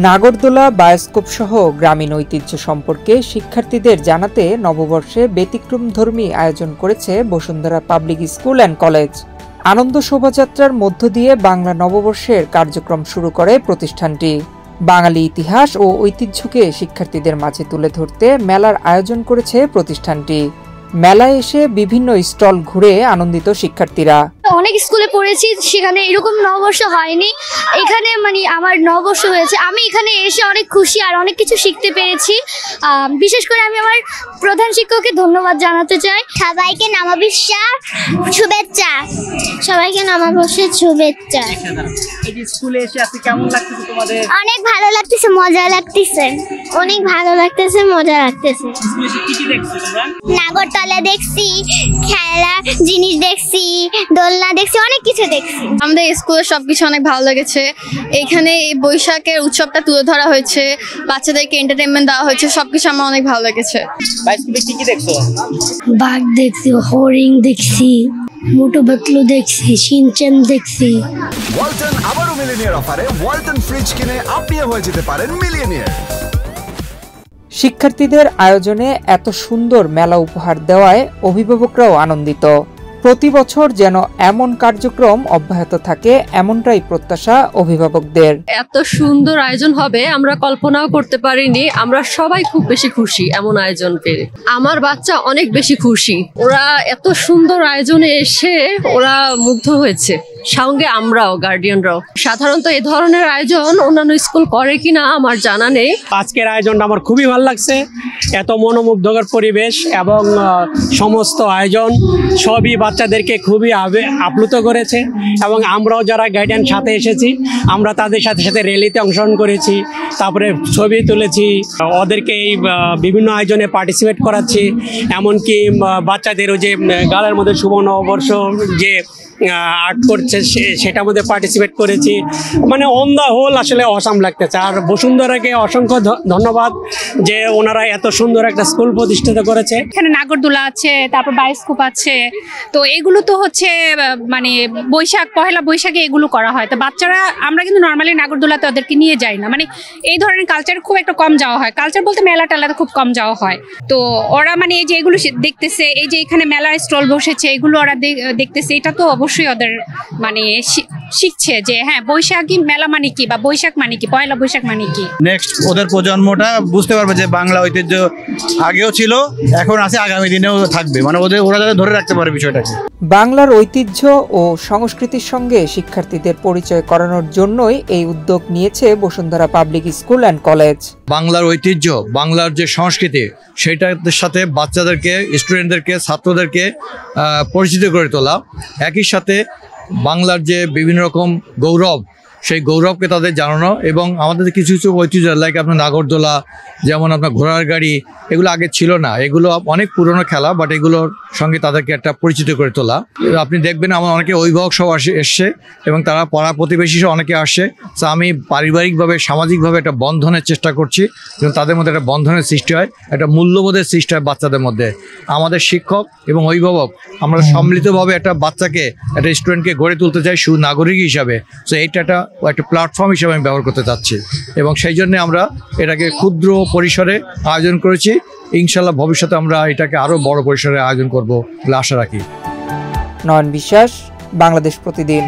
নাগরদোলা, বায়োস্কোপ সহ গ্রামীণ ঐতিহ্য সম্পর্কে শিক্ষার্থীদের জানাতে নববর্ষে ব্যতিক্রমধর্মী আয়োজন করেছে Bashundhara public school and college. আনন্দ শোভাযাত্রার মধ্য দিয়ে বাংলা নববর্ষের কার্যক্রম শুরু করে প্রতিষ্ঠানটি। বাঙালি ইতিহাস ও ঐতিহ্যকে শিক্ষার্থীদের মাঝে তুলে ধরতে মেলার আয়োজন করেছে প্রতিষ্ঠানটি। মেলায় এসে বিভিন্ন স্টল ঘুরে আনন্দিত শিক্ষার্থীরা। অনেক স্কুলে পড়েছি, সেখানে এরকম নববর্ষ হয়নি। এখানে আমার নববর্ষ হয়েছে। আমি এখানে এসে অনেক খুশি আর অনেক কিছু শিখতে পেরেছি। বিশেষ করে আমি আমার প্রধান শিক্ষককে ধন্যবাদ জানাতে চাই। সবাইকে নববর্ষের শুভেচ্ছা। সবাইকে নববর্ষের শুভেচ্ছা। স্কুলে এসে আজকে কেমন লাগতেছে তোমাদের? অনেক ভালো লাগতেছে, মজা লাগতেছে। অনেক ভালো লাগতেছে, মজা লাগতেছে। নাগরতলা দেখছি, খেলার জিনিস দেখছি, দোলনা দেখছি, অনেক কিছু দেখছি। আমাদের স্কুলের সবকিছু অনেক ভালো লেগেছে। এখানে এই বৈশাখের উৎসবটা তুলে ধরা হয়েছে, বাচ্চাদেরকে এন্টারটেনমেন্ট দেওয়া হয়েছে, সবকিছু আমার অনেক ভালো লেগেছে। কি দেখছো? বাঘ দেখছি, হরিণ দেখছি, মোটু পাতলু দেখছি, শিনচেন দেখছি। ওয়ালটন আবারও মিলিয়নিয়ার অফারে ওয়ালটন ফ্রিজ কিনে আপনিও হয়ে যেতে পারেন মিলিয়নিয়ার। শিক্ষার্থীদের আয়োজনে এত সুন্দর মেলা উপহার দেওয়ায় অভিভাবকরাও আনন্দিত। প্রতি বছর যেন এমন কার্যক্রম অব্যাহত থাকে, এমনটাই প্রত্যাশা অভিভাবকদের। এত সুন্দর আয়োজন হবে আমরা কল্পনাও করতে পারিনি। আমরা সবাই খুব বেশি খুশি এমন আয়োজন পেয়ে। আমার বাচ্চা অনেক বেশি খুশি। ওরা এত সুন্দর আয়োজনে এসে ওরা মুগ্ধ হয়েছে, সঙ্গে আমরাও, গার্ডিয়ানরাও। সাধারণত এই ধরনের আয়োজন অন্যান্য স্কুল করে কিনা আমার জানা নেই। আজকের আয়োজনটা আমার খুবই ভালো লাগছে। এত মনোমুগ্ধকর পরিবেশ এবং সমস্ত আয়োজন সবই বাচ্চাদেরকে খুবই আপ্লুত করেছে। এবং আমরাও যারা গাইডেন্স সাথে এসেছি, আমরা তাদের সাথে সাথে র্যালিতে অংশগ্রহণ করেছি, তারপরে ছবি তুলেছি, ওদেরকে এই বিভিন্ন আয়োজনে পার্টিসিপেট করাচ্ছি। এমনকি বাচ্চাদেরও যে গালের মধ্যে শুভ নববর্ষ যে আর্ট করছে সেটার মধ্যে পার্টিসিপেট করেছি। মানে অন দ্য হোল আসলে অসাম লাগতেছে। আর বসুন্ধরাকে অসংখ্য ধন্যবাদ যে ওনারা এত সুন্দর একটা স্কুল প্রতিষ্ঠিত করেছে। এখানে নাগরদোলা আছে, তারপর বায়োস্কোপ আছে। তো এগুলো তো হচ্ছে মানে পহেলা বৈশাখে এগুলো করা হয়। তো বাচ্চারা, আমরা কিন্তু নর্মালি নাগরদোলাতে ওদেরকে নিয়ে যাই না। মানে এই ধরনের কালচার খুব একটা কম যাওয়া হয়। কালচার বলতে মেলা টেলাতে খুব কম যাওয়া হয়। তো ওরা মানে এই যে এগুলো দেখতেছে, এই যে এখানে মেলার স্টল বসেছে, এগুলো ওরা দেখতেছে, এটা তো অবশ্যই ওদের মানে শিখছে যে হ্যাঁ, বৈশাখী মেলা মানে কি, বা বৈশাখ মানে কি, পয়লা বৈশাখ মানে কি। নেক্সট ওদের প্রজন্মটা বুঝতে পারবে যে বাংলা ঐতিহ্য আগেও ছিল, এখন আছে, আগামী দিনেও থাকবে। মানে ওরা যাতে ধরে রাখতে পারে বিষয়টাকে। বাংলার ঐতিহ্য ও সংস্কৃতির সঙ্গে শিক্ষার্থীদের পরিচয় করানোর জন্যই এই উদ্যোগ নিয়েছে Bashundhara public school and college. বাংলার ঐতিহ্য, বাংলার যে সংস্কৃতি, সেটার সাথে বাচ্চাদেরকে, স্টুডেন্টদেরকে, ছাত্রদেরকে পরিচিত করে তোলা, একই সাথে বাংলার যে বিভিন্ন রকম গৌরব, সেই গৌরবকে তাদের জানানো। এবং আমাদের কিছু কিছু ঐতিহ্য, লাইক আপনার নাগরদোলা, যেমন আপনার ঘোড়ার গাড়ি, এগুলো আগে ছিল না, এগুলো অনেক পুরনো খেলা, বাট এগুলোর সঙ্গে তাদেরকে একটা পরিচিত করে তোলা। আপনি দেখবেন আমার অনেকে অভিভাবক সব এসছে এবং তারা পাড়া প্রতিবেশী সহ অনেকে আসছে। তো আমি পারিবারিকভাবে, সামাজিকভাবে একটা বন্ধনের চেষ্টা করছি, যেন তাদের মধ্যে একটা বন্ধনের সৃষ্টি হয়, একটা মূল্যবোধের সৃষ্টি হয় বাচ্চাদের মধ্যে। আমাদের শিক্ষক এবং অভিভাবক আমরা সম্মিলিতভাবে একটা বাচ্চাকে, একটা স্টুডেন্টকে গড়ে তুলতে চাই সুনাগরিক হিসাবে। তো এইটা একটা প্ল্যাটফর্ম হিসেবে আমি ব্যবহার করতে চাচ্ছি এবং সেই জন্য আমরা এটাকে ক্ষুদ্র পরিসরে আয়োজন করেছি। ইনশাল্লাহ ভবিষ্যতে আমরা এটাকে আরও বড় পরিসরে আয়োজন করব বলে আশা রাখি। নয়ন বিশ্বাস, বাংলাদেশ প্রতিদিন।